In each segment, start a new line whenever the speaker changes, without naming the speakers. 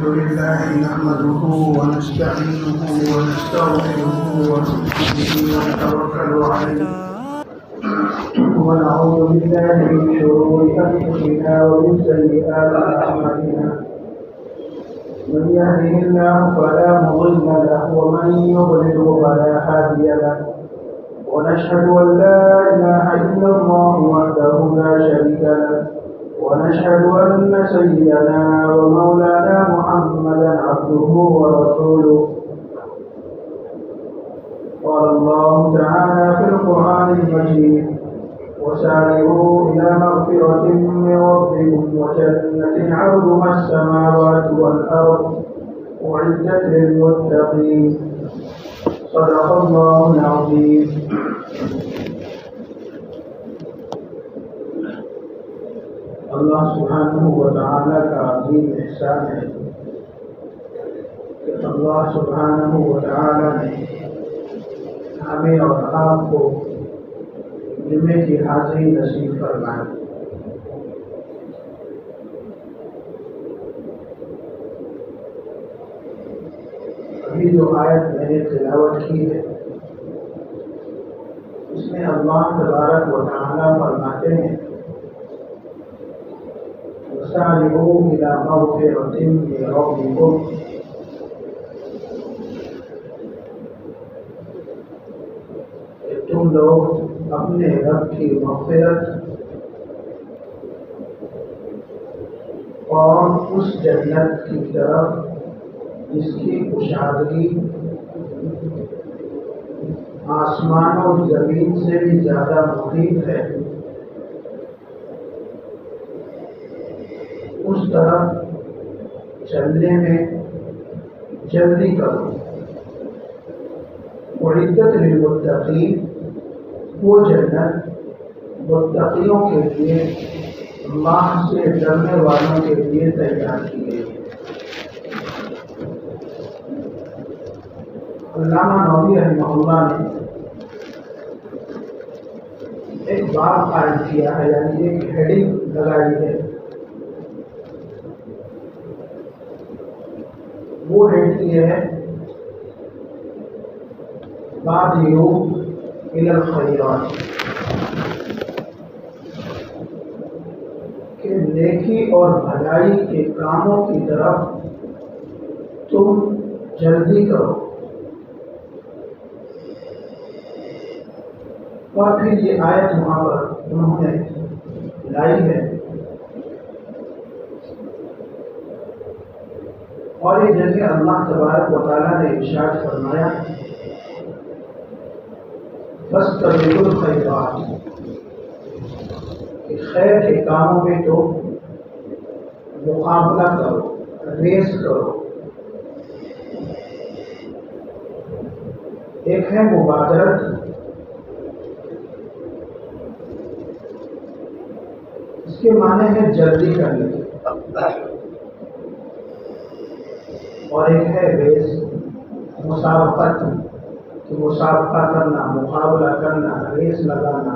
الحمد لله نحمده ونستعينه ونستغفره ونؤمن به ونتوكل عليه ونعوذ بالله من شرور انفسنا ومن سيئات اعمالنا من يهده الله فلا مضل له ومن يضلل فلا هادي له ونشهد ان لا اله الا الله وحده لا شريك له ونشهد أن سيدنا ومولانا محمدا عبده ورسوله قال الله تعالى في القرآن المجيد وسارعوا إلى مغفرة من ربكم وجنة عرضها السماوات والأرض أعدت للمتقين صدق الله العظيم. اللہ سبحانہ و تعالیٰ کا عظیم احسان ہے کہ اللہ سبحانہ و تعالیٰ نے ہمیں اور آپ کو جمعے کی حاضری نصیب فرمائی. ابھی جو آیت میں نے تلاوت کی ہے اس میں اللہ تبارک و تعالیٰ فرماتے ہیں وَسَارِعُوا إِلَى مَغْفِرَةٍ مِّن رَّبِّكُمْ کہ تم لوگ اپنے رب کی مغفرت اور اس جنت کی طرف جس کی کشادگی آسمان و زمین سے بھی زیادہ محیط ہے اس طرف چلنے میں جلدی کرو. اعدت للمتقین وہ جنت متقیوں کے لیے اللہ سے ڈرنے والوں کے لیے تیار کی گئی. علامہ نووی رحمہ اللہ نے ایک باب قائم کیا ہے یعنی ایک ہیڈنگ لگائی ہے. وہ ہیڈ یہ ہے بادروا الی الخیرات کہ نیکی اور بھلائی کے کاموں کی طرف تم جلدی کرو. اور پھر یہ آیت وہاں پر انہوں نے لائی ہے اور ایک جگہ اللہ تبارک و تعالیٰ نے ارشاد فرمایا فاستبقوا الخیرات کہ خیر کے کاموں میں تو مقابلہ کرو، ریس کرو. ایک ہے مبادرت اس کے معنی ہے جلدی کرنے اور ایک ہے ریس مسابقت کہ مسابقہ کرنا، مقابلہ کرنا، ریس لگانا.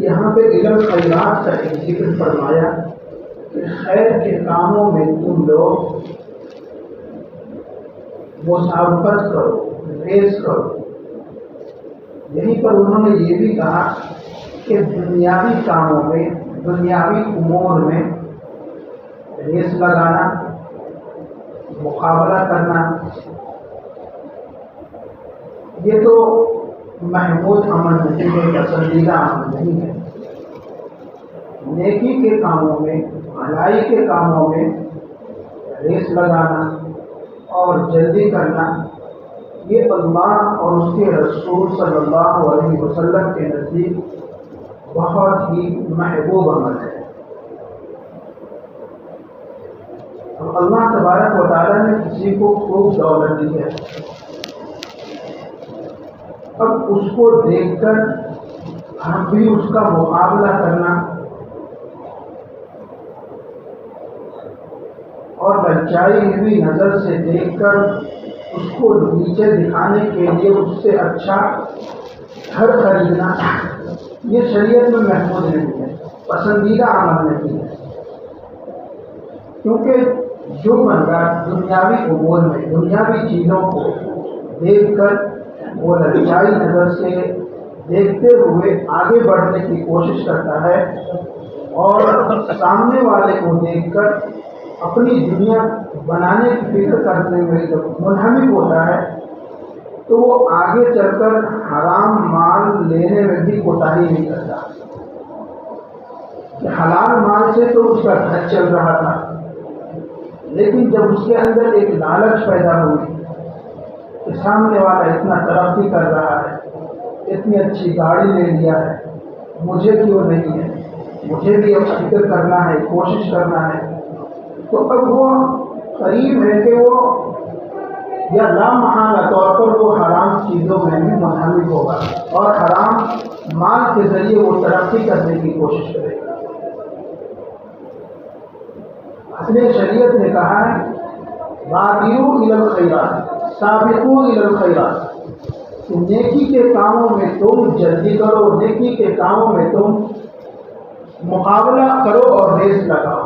یہاں پہ علم خیرات کا ایک ذکر فرمایا کہ خیر کے کاموں میں تم لوگ مسابقت کرو، ریس کرو. یہیں پر انہوں نے یہ بھی کہا کہ دنیاوی کاموں میں، دنیاوی امور میں ریس لگانا، مقابلہ کرنا یہ تو محمود عمل نہیں ہے، پسندیدہ عمل نہیں ہے. نیکی کے کاموں میں، بھلائی کے کاموں میں ریس لگانا اور جلدی کرنا یہ اللہ اور اس کے رسول صلی اللہ علیہ وسلم کے نزدیک بہت ہی محبوب عمل ہے. اللہ تبارک و تعالیٰ نے کسی کو خوب دولت دی ہے، اب اس کو دیکھ کر ہم بھی اس کا مقابلہ کرنا اور بچائی ہوئی نظر سے دیکھ کر اس کو نیچے دکھانے کے لیے اس سے اچھا گھر خریدنا یہ شریعت میں محفوظ نہیں ہے، پسندیدہ عمل نہیں ہے. کیونکہ جو بندہ دنیاوی امور میں دنیاوی چیزوں کو دیکھ کر وہ لچائی نظر سے دیکھتے ہوئے آگے بڑھنے کی کوشش کرتا ہے اور سامنے والے کو دیکھ کر اپنی دنیا بنانے کی فکر کرنے میں جب منہمک ہوتا ہے تو وہ آگے چل کر حرام مال لینے میں بھی کوتاہی نہیں کرتا. کہ حلال مال سے تو اس کا گھر چل رہا تھا، لیکن جب اس کے اندر ایک لالچ پیدا ہوئی کہ سامنے والا اتنا ترقی کر رہا ہے، اتنی اچھی گاڑی لے لیا ہے، مجھے کیوں نہیں ہے، مجھے بھی اب فکر کرنا ہے، کوشش کرنا ہے، تو اب وہ قریب ہے کہ وہ یا لامحالہ طور پر وہ حرام چیزوں میں بھی منہمک ہوگا اور حرام مال کے ذریعے وہ ترقی کرنے کی کوشش کرے گا. اصل شریعت نے کہا ہے بادروا الی الخیرات سابقوا الی الخیرات، کہ نیکی کے کاموں میں تم جلدی کرو، نیکی کے کاموں میں تم مقابلہ کرو اور ریس لگاؤ.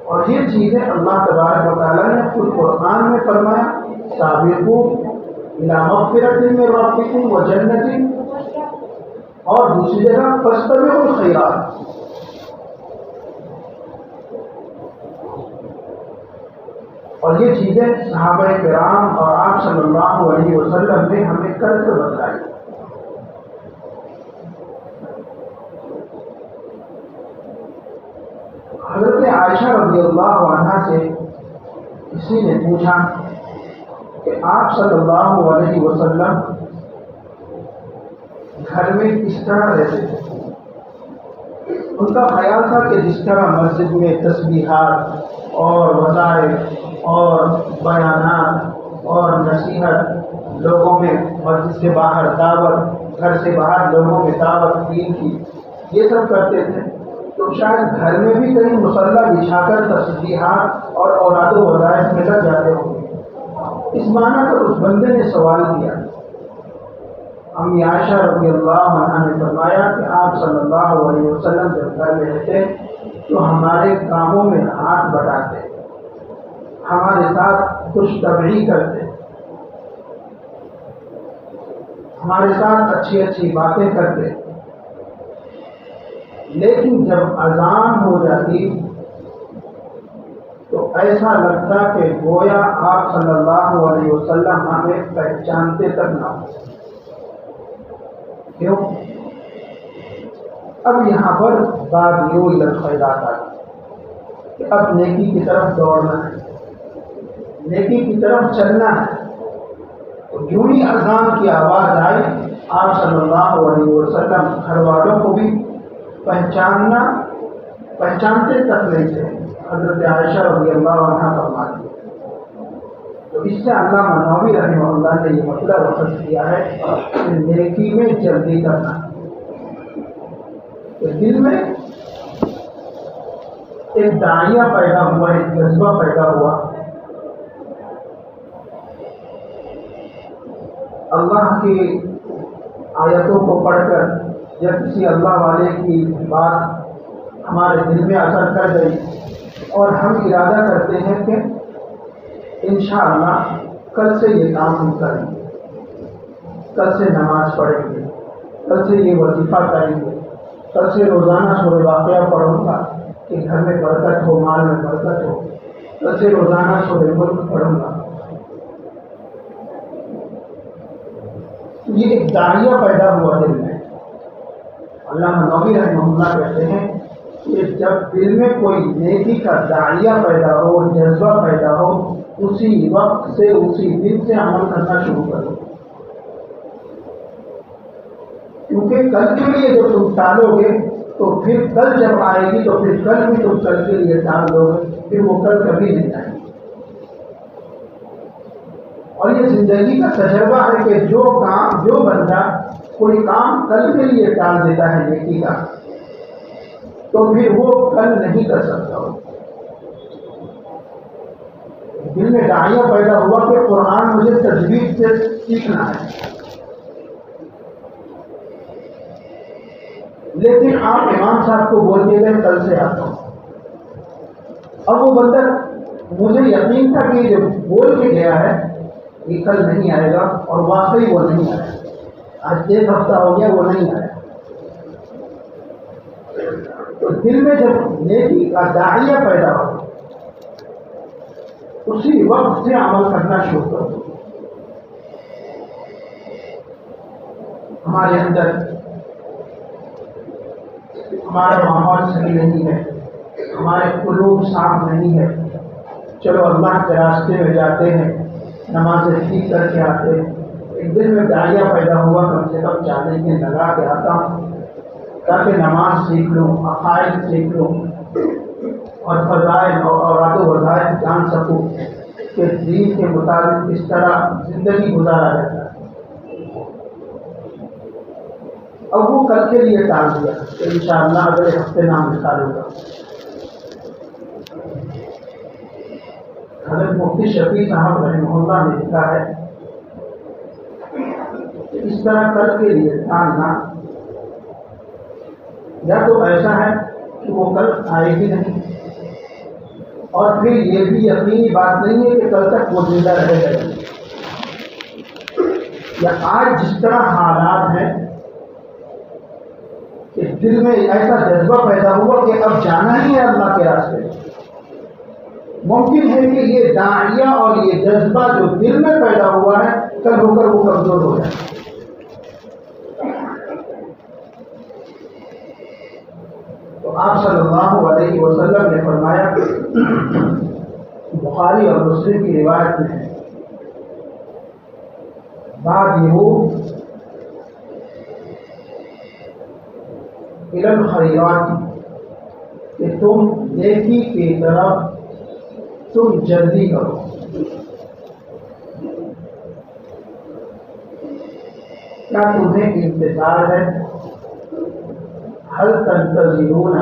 اور یہ چیزیں اللہ تبارک و تعالیٰ نے خود قرآن میں فرمایا سابقوا الی مغفرۃ من ربکم وجنۃ، اور دوسری جگہ فاستبقوا الخیرات. اور یہ چیزیں صحابہ کرام اور آپ صلی اللہ علیہ وسلم نے ہمیں کر کے بتائی. حضرت عائشہ رضی اللہ عنہا سے کسی نے پوچھا کہ آپ صلی اللہ علیہ وسلم گھر میں کس طرح رہتے تھے. ان کا خیال تھا کہ جس طرح مسجد میں تسبیحات اور وظائف اور بیانات اور نصیحت، لوگوں میں مسجد سے باہر دعوت، گھر سے باہر لوگوں میں دعوت دین کی، یہ سب کرتے تھے، تو شاید گھر میں بھی کہیں مصلی بچھا کر تسبیحات اور اوراد و وظائف میں لگ جاتے ہوں گے. اس معنی پر اس بندے نے سوال کیا. امی عائشہ رضی اللہ عنہا نے فرمایا کہ آپ صلی اللہ علیہ وسلم جب گھر میں رہتے تو ہمارے کاموں میں ہاتھ بٹاتے، ہمارے ساتھ خوش طبعی کرتے، ہمارے ساتھ اچھی اچھی باتیں کرتے، لیکن جب اذان ہو جاتی تو ایسا لگتا کہ گویا آپ صلی اللہ علیہ وسلم ہمیں پہچانتے تک نہ ہو. کیوں؟ اب یہاں پر بادروا الی الخیرات آ گئی کہ اب نیکی کی طرف دوڑنا ہے، نیکی کی طرف چلنا ہے. تو جو ہی اذان کی آواز آئی آپ صلی اللہ علیہ وسلم گھر والوں کو بھی پہچانتے تک نہیں تھے. حضرت عائشہ رضی اللہ عنہا فرماتی ہے. تو اس سے علامہ نووی رحمہ اللہ نے یہ مطلب اخذ کیا ہے کہ نیکی میں جلدی کرنا. تو دل میں ایک داعیہ پیدا ہوا، ایک جذبہ پیدا ہوا، اللہ کی آیتوں کو پڑھ کر یا کسی اللہ والے کی بات ہمارے دل میں اثر کر گئی اور ہم ارادہ کرتے ہیں کہ انشاءاللہ کل سے یہ کام ہم کریں گے، کل سے نماز پڑھیں گے، کل سے یہ وظیفہ کریں گے، کل سے روزانہ سورہ واقعہ پڑھوں گا کہ گھر میں برکت ہو، مال میں برکت ہو، کل سے روزانہ سورہ ملک پڑھوں گا. یہ ایک داعیہ پیدا ہوا دل میں. علامہ نووی رحمہ اللہ کہتے ہیں کہ جب دل میں کوئی نیکی کا داعیہ پیدا ہو، جذبہ پیدا ہو، اسی وقت سے اسی دن سے عمل کرنا شروع کرو. کیونکہ کل کے لیے جب تم ٹالو گے تو پھر کل جب آئے گی تو پھر کل بھی تم کل کے لیے ٹال دو گے، پھر وہ کل کبھی نہیں آئے گی. اور یہ زندگی کا تجربہ ہے کہ جو بندہ کوئی کام کل کے لیے ٹال دیتا ہے نیکی کا، تو پھر وہ کل نہیں کر سکتا. دل میں داعیہ پیدا ہوا کہ قرآن مجھے تجوید سے سیکھنا ہے، لیکن آپ امام صاحب کو بول دیے گئے کل سے آتا ہوں. اب وہ بندہ مجھے یقین تھا کہ جو بول کے گیا ہے کہ کل نہیں آئے گا، اور واقعی وہ نہیں آیا. آج 1 ہفتہ ہو گیا وہ نہیں آیا. تو دل میں جب نیکی کا داعیہ پیدا ہو اسی وقت سے عمل کرنا شروع کرو. ہمارے اندر ہمارا ماحول صحیح نہیں ہے، ہمارے قلوب صاف نہیں ہے. چلو اللہ کے راستے میں جاتے ہیں، نمازیں ٹھیک کر کے آتے ہیں. ایک دل میں داعیہ پیدا ہوا، کم سے کم 40 دن لگا کے آتا ہوں تاکہ نماز سیکھ لوں، عقائد سیکھ لوں، اور فضائل اور اوراد و وظائف جان سکوں کہ دین کے مطابق کس طرح زندگی گزارا جاتا ہے. اب وہ کل کے لیے ٹال دیا کہ انشاءاللہ اگلے ہفتے نام نکالوں گا. حضرت مفتی شفیع صاحب رحمہ اللہ نے لکھا ہے کہ اس طرح کل کے لیے ٹالنا یا تو ایسا ہے کہ وہ کل آئے گی نہیں، اور پھر یہ بھی یقینی بات نہیں ہے کہ کل تک وہ زندہ رہے گا، یا آج جس طرح حالات ہیں کہ دل میں ایسا جذبہ پیدا ہوا کہ اب جانا ہی ہے اللہ کے راستے میں. ممکن ہے کہ یہ داعیہ اور یہ جذبہ جو دل میں پیدا ہوا ہے کل ہو کر وہ کمزور ہو جائے. تو آپ صلی اللہ علیہ وسلم نے فرمایا، بخاری اور مسلم کی روایت میں ہے، بادروا الی الخیرات، کہ تم نیکی کی طرف تم جلدی کرو. کیا تمہیں انتظار ہے؟ حل تنتظرون،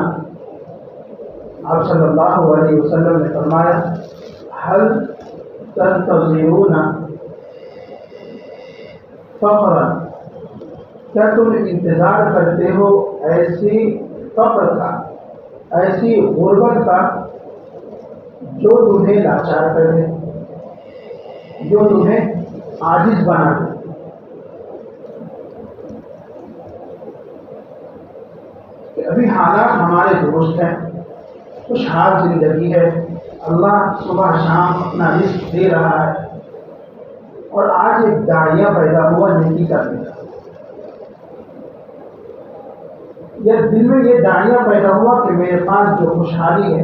آپ صلی اللہ علیہ وسلم نے فرمایا حل تنتظرون فقرا، کیا تم انتظار کرتے ہو ایسی فقر کا، ایسی غربت کا جو تمہیں لاچار کر دے، جو تمہیں عاجز بنا دے. کہ ابھی حالات ہمارے درست ہیں، خوشحال زندگی ہے، اللہ صبح شام اپنا رزق دے رہا ہے، اور آج ایک داعیہ پیدا ہوا نیکی کرنے کا، یا دل میں یہ داعیہ پیدا ہوا کہ میرے پاس جو خوشحالی ہے،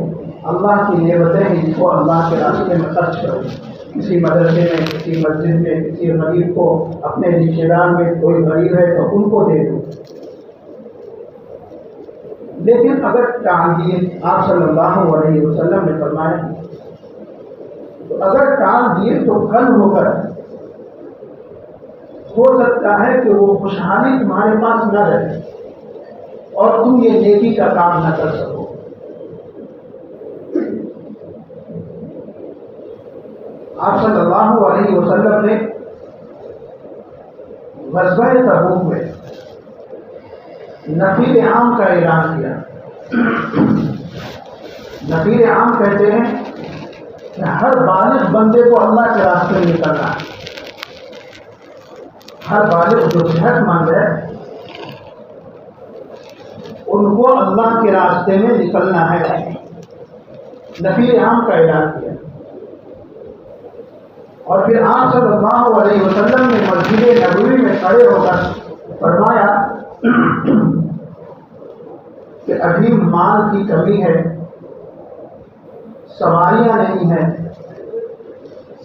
اللہ کی نعمتیں ہیں، جس کو اللہ کے راستے میں خرچ کرو. کسی مدرسے میں، کسی مسجد میں، کسی غریب کو، اپنے رشتے دار میں کوئی غریب ہے تو ان کو دے دو. لیکن اگر ٹال دیے، آپ صلی اللہ علیہ وسلم نے فرمایا، تو اگر ٹال دیے تو کل ہو کر ہو سکتا ہے کہ وہ خوشحالی تمہارے پاس نہ رہے اور تم یہ نیکی کا کام نہ کر سکو. آپ صلی اللہ علیہ وسلم نے غزوہ تبوک میں نفیر عام کا اعلان کیا. نفیر عام کہتے ہیں کہ ہر بالغ بندے کو اللہ کے راستے میں نکلنا ہے. ہر بالغ جو صحت مند ہے ان کو اللہ کے راستے میں نکلنا ہے. نفیر عام کا اعلان کیا. اور پھر آپ صلی اللہ علیہ وسلم نے مسجد نبوی میں کھڑے ہو کر فرمایا کہ ابھی مال کی کمی ہے، سواریاں نہیں ہیں،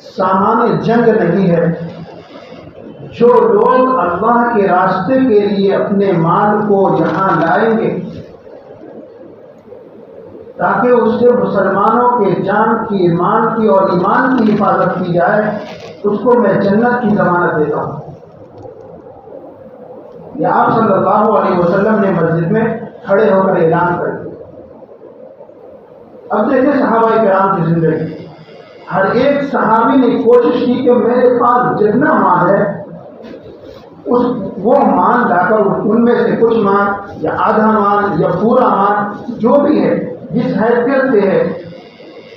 سامان جنگ نہیں ہے. جو لوگ اللہ کے راستے کے لیے اپنے مال کو یہاں لائیں گے تاکہ اس سے مسلمانوں کے جان کی، مال کی اور ایمان کی حفاظت کی جائے، اس کو میں جنت کی ضمانت دیتا ہوں. یہ آپ صلی اللہ علیہ وسلم نے مسجد میں کھڑے ہو کر اعلان کر دیا. اب دیکھیں صحابہ کرام کی زندگی، ہر ایک صحابی نے کوشش کی کہ میرے پاس جتنا مال ہے وہ مال لا کر ان میں سے کچھ مال یا آدھا مال یا پورا مال جو بھی ہے، جس حیثیت سے ہے،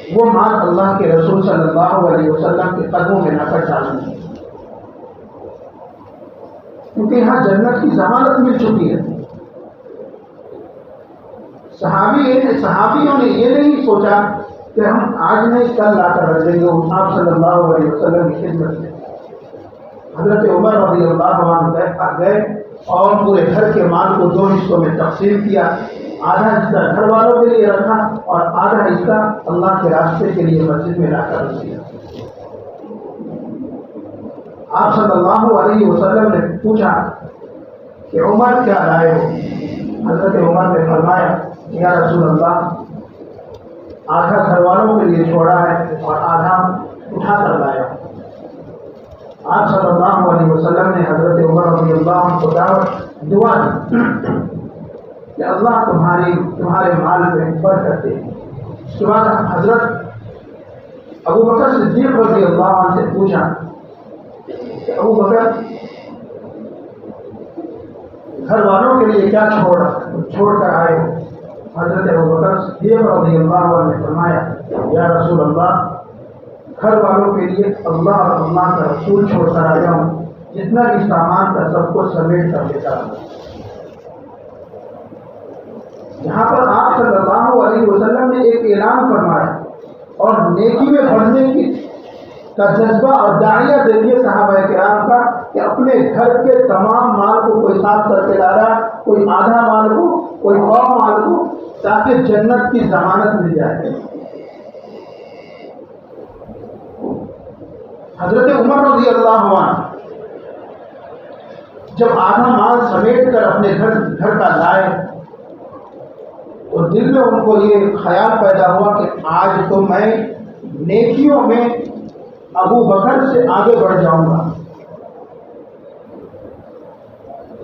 وہ مال اللہ کے رسول صلی اللہ علیہ وسلم کے قدموں میں لا کر ڈالیں گے، کیونکہ یہاں جنت کی ضمانت مل چکی ہے۔ صحابیوں نے یہ نہیں سوچا کہ ہم آج نہیں کل لا کر رکھ دیں گے، آپ صلی اللہ علیہ وسلم کی خدمت میں حضرت عمر رضی اللہ عنہ گئے اور پورے گھر کے مال کو 2 حصوں میں تقسیم کیا، آدھا حصہ گھر والوں کے لیے رکھا اور آدھا حصہ اللہ کے راستے کے لیے مسجد میں لا کر رکھ دیا۔ آپ صلی اللہ علیہ وسلم نے پوچھا کہ عمر کیا لائے ہو؟ حضرت عمر نے فرمایا یا رسول اللہ، آدھا گھر والوں کے لیے چھوڑا ہے اور آدھا اٹھا کر لایا۔ آپ صلی اللہ علیہ وسلم نے حضرت عمر رضی اللہ عنہ کو دعا دی کہ اللہ تمہارے مال میں برکت دے۔ اس کے بعد حضرت ابو بکر صدیق رضی اللہ عنہ سے پوچھا کہ ابو بکر، گھر والوں کے لیے کیا چھوڑ کر آئے ہو؟ حضرت ابو بکر صدیق رضی اللہ عنہ نے فرمایا یا رسول اللہ، گھر والوں کے لیے اللہ اور اللہ کا رسول چھوڑ کر آیا ہوں، جتنا بھی سامان تھا سب کو سمیٹ کر لیتا ہوں۔ یہاں پر آپ صلی اللہ علیہ وسلم نے ایک اعلان فرمایا اور نیکی میں بڑھنے کا جذبہ اور داعیہ دیکھیے صحابہ کرام کا کہ اپنے گھر کے تمام مال کو کوئی صاف کر کے لا رہا، کوئی آدھا مال کو، کوئی اور مال کو، تاکہ جنت کی ضمانت مل جائے۔ حضرت عمر رضی اللہ عنہ جب آدھا مال سمیٹ کر اپنے گھر کا لائے تو دل میں ان کو یہ خیال پیدا ہوا کہ آج تو میں نیکیوں میں ابو بکر سے آگے بڑھ جاؤں گا۔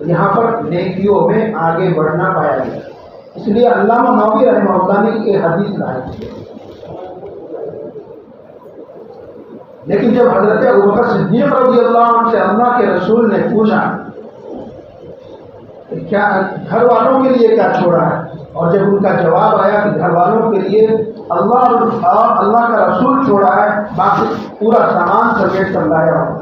یہاں پر نیکیوں میں آگے بڑھنا پایا گیا، اس لیے علامہ نووی رحمہ اللہ نے یہ حدیث لائی۔ لیکن جب حضرت ابوبکر صدیق رضی اللہ عنہ سے اللہ کے رسول نے پوچھا کہ کیا گھر والوں کے لیے کیا چھوڑا ہے، اور جب ان کا جواب آیا کہ گھر والوں کے لیے اللہ کا رسول چھوڑا ہے، باقی پورا سامان سمیٹ کر لایا ہوں،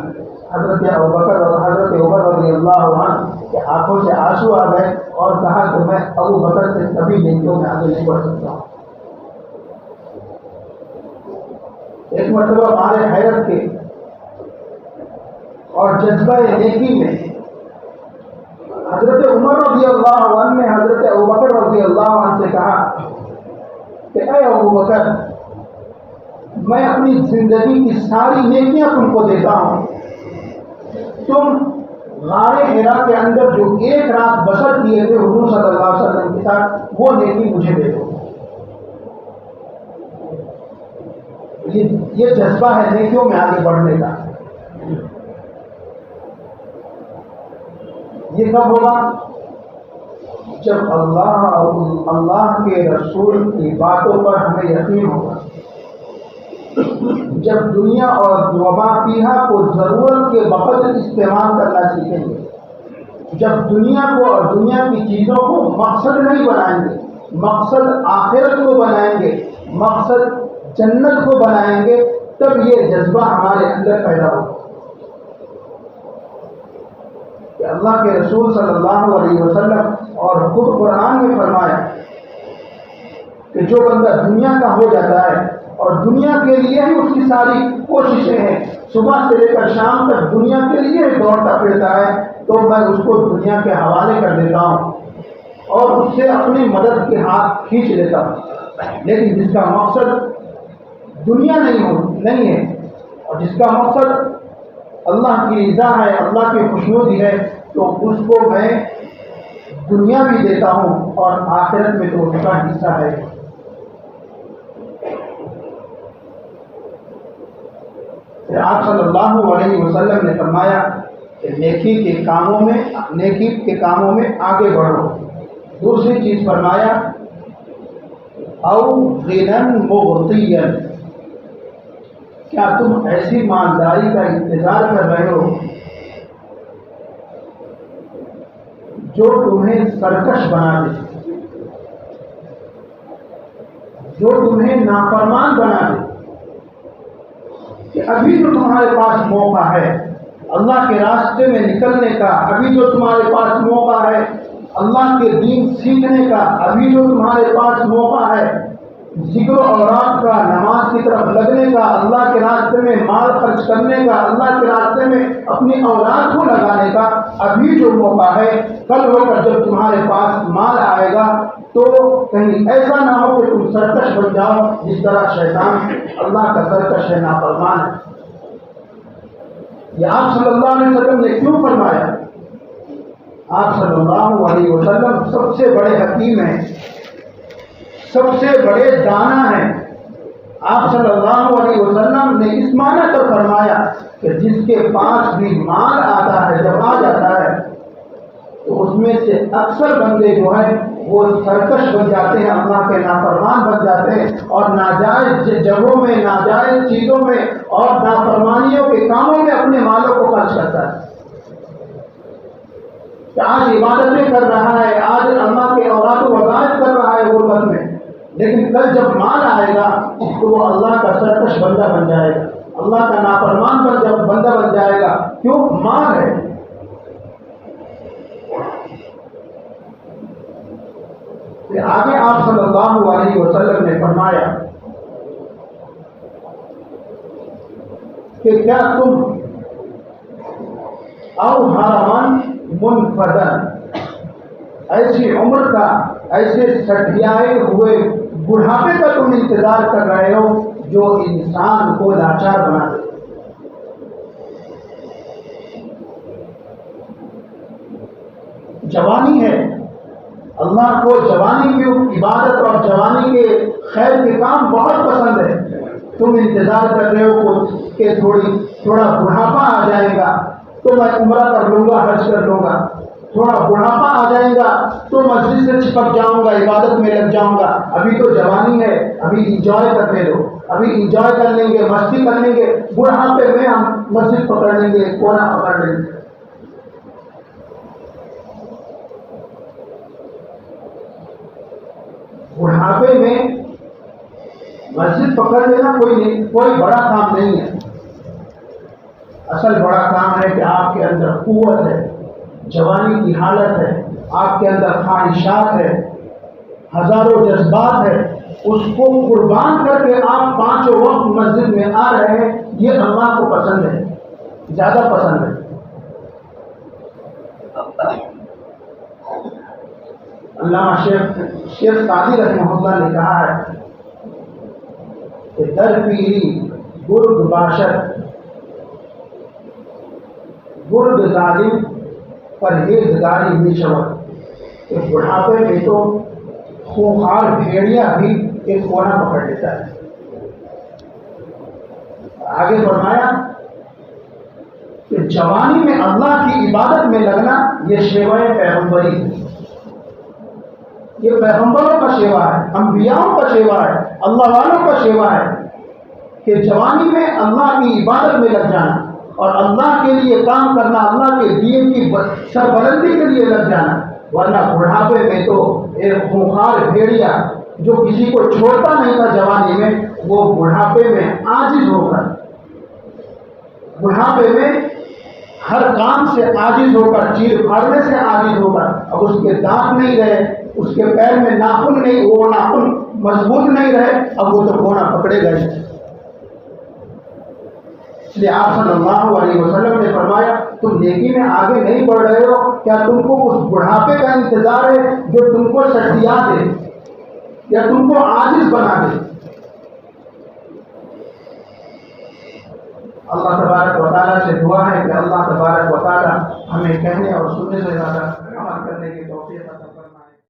حضرت ابوبکر اور حضرت عمر رضی اللہ عنہ کے آنکھوں سے آنسو آ گئے اور کہا کہ میں ابو بکر سے کبھی نیکیوں میں آگے نہیں بڑھ سکتا ہوں۔ ایک مرتبہ ہمارے حیرت کے اور جذبہ نیکی میں حضرت عمر رضی اللہ عنہ نے حضرت ابوبکر رضی اللہ عنہ سے کہا کہ اے ابوبکر، میں اپنی زندگی کی ساری نیکیاں تم کو دیتا ہوں، تم غار حرا کے اندر جو ایک رات بسر کیے تھے حضور صلی اللہ علیہ وسلم کے ساتھ، وہ نیکی مجھے دے دو۔ یہ جذبہ ہے نیکیوں میں آگے بڑھنے کا۔ یہ کب ہوگا؟ جب اللہ کے رسول کی باتوں پر ہمیں یقین ہوگا، جب دنیا اور وما فیہا کو ضرورت کے وقت استعمال کرنا سیکھیں گے، جب دنیا کو اور دنیا کی چیزوں کو مقصد نہیں بنائیں گے، مقصد آخرت کو بنائیں گے، مقصد جنت کو بنائیں گے، تب یہ جذبہ ہمارے اندر پیدا ہوگا کہ اللہ کے رسول صلی اللہ علیہ وسلم اور خود قرآن میں فرمایا کہ جو بندہ دنیا کا ہو جاتا ہے اور دنیا کے لیے ہی اس کی ساری کوششیں ہیں، صبح سے لے کر شام تک دنیا کے لیے دوڑتا پھرتا ہے، تو میں اس کو دنیا کے حوالے کر دیتا ہوں اور اس سے اپنی مدد کے ہاتھ کھینچ لیتا ہوں۔ لیکن جس کا مقصد دنیا نہیں ہے اور جس کا مقصد اللہ کی رضا ہے، اللہ کی خوشنودی ہے، تو اس کو میں دنیا بھی دیتا ہوں اور آخرت میں تو اس کا حصہ ہے۔ آپ صلی اللہ علیہ وسلم نے فرمایا کہ نیکی کے کاموں میں آگے بڑھو۔ دوسری چیز فرمایا او غنن مغطین، کیا تم ایسی مالداری کا انتظار کر رہے ہو جو تمہیں سرکش بنا دے؟ جو تمہیں نافرمان بنا دے کہ ابھی تو تمہارے پاس موقع ہے اللہ کے راستے میں نکلنے کا، ابھی جو تمہارے پاس موقع ہے اللہ کے دین سیکھنے کا، ابھی جو تمہارے پاس موقع ہے ذکر و اوراد کا، نماز کی طرف لگنے کا، اللہ کے راستے میں مال خرچ کرنے کا، اللہ کے راستے میں اپنی اولاد کو لگانے کا ابھی جو موقع ہے، کل ہو کر جب تمہارے پاس مال آئے گا تو کہیں ایسا نہ ہو کہ تم سرکش بن جاؤ جس طرح شیطان اللہ کا سرکش ہے، نافرمان ہے۔ یہ آپ صلی اللہ علیہ وسلم نے کیوں فرمایا؟ آپ صلی اللہ علیہ وسلم سب سے بڑے حکیم ہیں، سب سے بڑے دانا ہیں۔ آپ صلی اللہ علیہ وسلم نے اس معنی پر فرمایا کہ جس کے پاس بھی مال آتا ہے، جب آ جاتا ہے تو اس میں سے اکثر بندے جو ہیں وہ سرکش بن جاتے ہیں، اللہ کے نافرمان بن جاتے ہیں اور ناجائز جگہوں میں، ناجائز چیزوں میں اور نافرمانیوں کے کاموں میں اپنے مالوں کو خرچ کرتا ہے۔ کہ آج عبادتیں کر رہا ہے، آج اللہ کے اوراد و وظائف کر رہا ہے غربت میں، لیکن کل جب مال آئے گا تو وہ اللہ کا سرکش بندہ بن جائے گا، اللہ کا نافرمان بندہ بن جائے گا۔ کیوں؟ مال ہے۔ پھر آگے آپ صلی اللہ علیہ وسلم نے فرمایا کہ کیا تم او حرمن منفدن، ایسی عمر کا، ایسے سٹھیائے ہوئے بڑھاپے کا تم انتظار کر رہے ہو جو انسان کو لاچار بنا دے؟ جوانی ہے، اللہ کو جوانی کی عبادت اور جوانی کے خیر کے کام بہت پسند ہے، تم انتظار کر رہے ہو کہ تھوڑا بڑھاپا آ جائے گا تو میں عمرہ کر لوں گا، حج کر لوں گا، تھوڑا بڑھاپا آ جائے گا تو مسجد سے چپک جاؤں گا، عبادت میں لگ جاؤں گا، ابھی تو جوانی ہے، ابھی انجوائے کرنے دو، ابھی انجوائے کر لیں گے، مستی کر لیں گے، بڑھاپے میں ہم مسجد پکڑ لیں گے، کونا پکڑ لیں گے۔ بڑھاپے میں مسجد پکڑ لینا کوئی بڑا کام نہیں ہے۔ اصل بڑا کام ہے کہ آپ کے اندر قوت ہے، جوانی کی حالت ہے، آپ کے اندر خواہشات ہے، ہزاروں جذبات ہے، اس کو قربان کر کے آپ پانچوں وقت مسجد میں آ رہے ہیں، یہ اللہ کو پسند ہے، زیادہ پسند ہے۔ علامہ شیخ سعدی رحمہ اللہ نے کہا ہے کہ در پیری گرد باشد، گرد ظالم پرہیزگاری میں شود، کہ بڑھاپے میں تو خونخوار بھیڑیا بھی ایک کونا پکڑ لیتا ہے۔ آگے فرمایا کہ جوانی میں اللہ کی عبادت میں لگنا یہ شیوہ پیغمبری ہے، یہ پیغمبروں کا شیوا ہے، انبیاؤں کا شیوا ہے، اللہ والوں کا شیوا ہے کہ جوانی میں اللہ کی عبادت میں لگ جانا اور اللہ کے لیے کام کرنا، اللہ کے دین کی سربلندی کے لیے لگ جانا، ورنہ بڑھاپے میں تو ایک خونخوار بھیڑیا جو کسی کو چھوڑتا نہیں تھا جوانی میں، وہ بڑھاپے میں عاجز ہو کر، بڑھاپے میں ہر کام سے عاجز ہو کر، چیر پھاڑنے سے عاجز ہو کر، اب اس کے دانت نہیں رہے، اس کے پیر میں ناخن نہیں، وہ ناخن مضبوط نہیں رہے، اب وہ تو کونا پکڑے گئے۔ اس لیے آپ صلی اللہ علیہ وسلم نے فرمایا تم نیکی میں آگے نہیں بڑھ رہے ہو، کیا تم کو اس بڑھاپے کا انتظار ہے جو تم کو سٹیا دے یا تم کو عاجز بنا دے؟ اللہ تبارک و تعالیٰ سے دعا ہے کہ اللہ تبارک و تعالیٰ ہمیں کہنے اور سننے سے زیادہ عمل کرنے کی توفیق عطا فرمائے۔